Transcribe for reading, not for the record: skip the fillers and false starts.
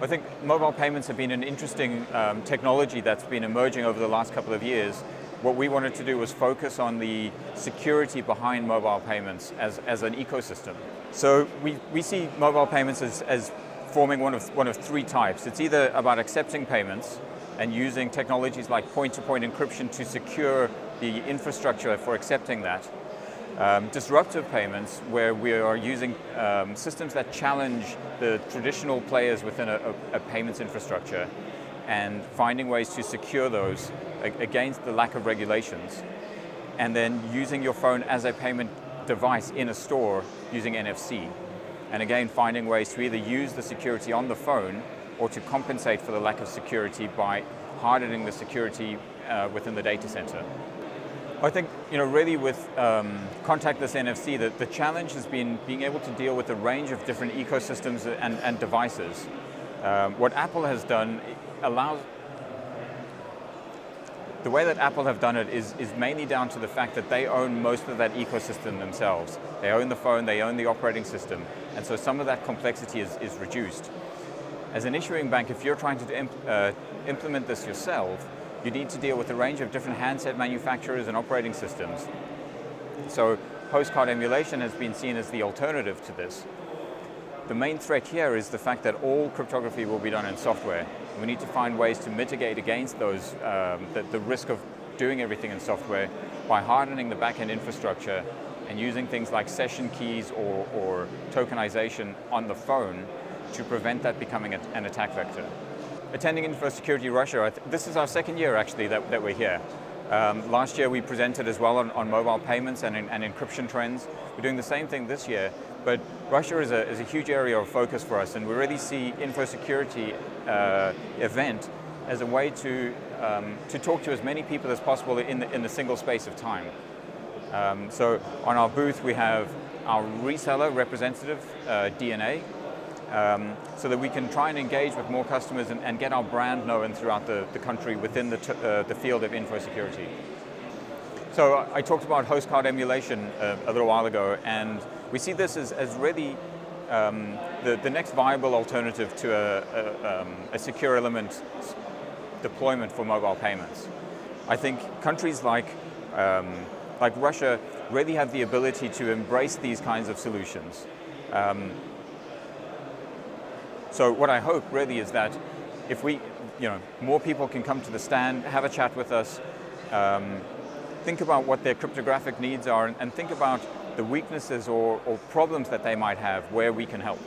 I think mobile payments have been an interesting technology that's been emerging over the last couple of years. What we wanted to do was focus on the security behind mobile payments as an ecosystem. So we see mobile payments as forming one of three types. It's either about accepting payments and using technologies like point-to-point encryption to secure the infrastructure for accepting that. Disruptive payments, where we are using systems that challenge the traditional players within a payments infrastructure and finding ways to secure those against the lack of regulations. And then using your phone as a payment device in a store using NFC. And again, finding ways to either use the security on the phone or to compensate for the lack of security by hardening the security within the data center. I think, really with contactless NFC, the challenge has been being able to deal with a range of different ecosystems and devices. What Apple has done the way that Apple have done it is mainly down to the fact that they own most of that ecosystem themselves. They own the phone, they own the operating system, and so some of that complexity is reduced. As an issuing bank, if you're trying to implement this yourself, you need to deal with a range of different handset manufacturers and operating systems. So host card emulation has been seen as the alternative to this. The main threat here is the fact that all cryptography will be done in software. We need to find ways to mitigate against those, the risk of doing everything in software by hardening the back-end infrastructure and using things like session keys or tokenization on the phone to prevent that becoming an attack vector. Attending InfoSecurity Russia, this is our second year actually that we're here. Last year we presented as well on mobile payments and encryption trends. We're doing the same thing this year, but Russia is a huge area of focus for us, and we really see InfoSecurity event as a way to talk to as many people as possible in the single space of time. So on our booth we have our reseller representative, DNA, so that we can try and engage with more customers and get our brand known throughout the country within the field of InfoSecurity. So I talked about host card emulation a little while ago, and we see this as really the next viable alternative to a secure element deployment for mobile payments. I think countries like Russia really have the ability to embrace these kinds of solutions. So what I hope really is that if more people can come to the stand, have a chat with us, think about what their cryptographic needs are, and think about the weaknesses or problems that they might have where we can help.